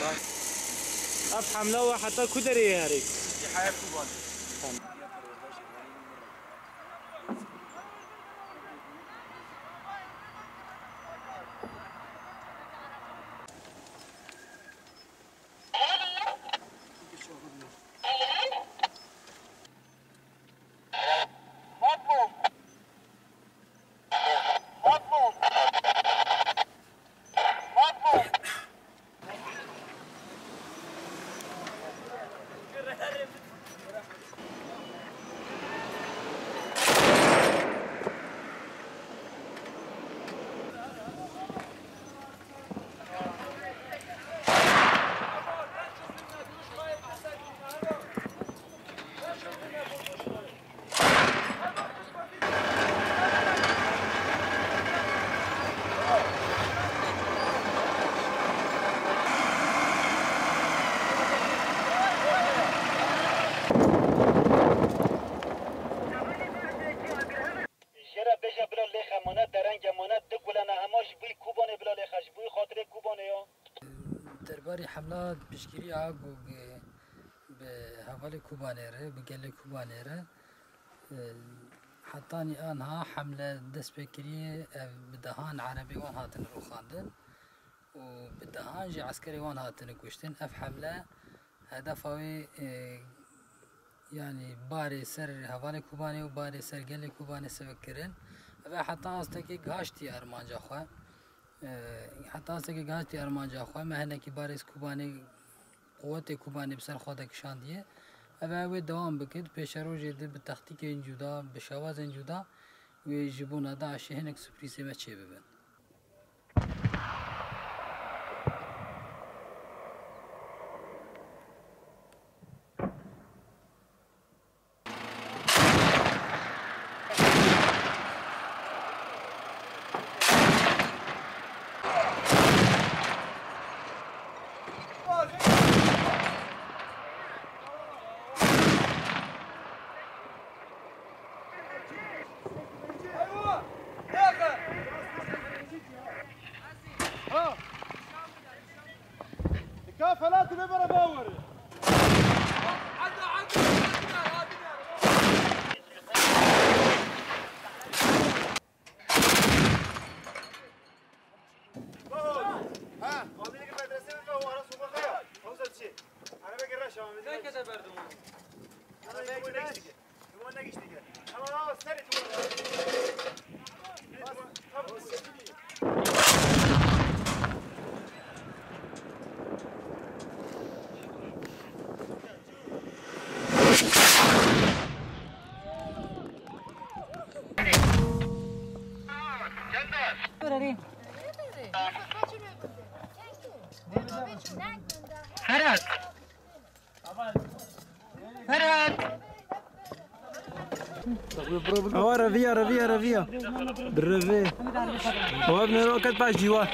اف حمله و حتی کدری هری حیات کوبان درباره حملات بشکری آگو به حوالی کوبانیره به گله کوبانیره حتی آنها حمله دست بکریه بدهان عربی وان هاتن رو خواندن و بدهان جی عسکری وان هاتن کشتن اف حمله هدفاوی يعني باري سر حوالی کوبانی و باري سر گله کوبانی سبک کرن و حتی است که گاشتی ارمانجا خواه حتی است که گاشتی ارمانجا خواه مهنه کی بارش کوبانی قوت کوبانی بسر خود کشاندیه و دوام بکد پیش رو جد به تختی که اینجودا به شواز اینجودا و جبونا داعش هنک سپریسه ما چه ببن كافلات نبرة باور فرات فرات رفيا بالرفي هو ابن الوقت باش جوا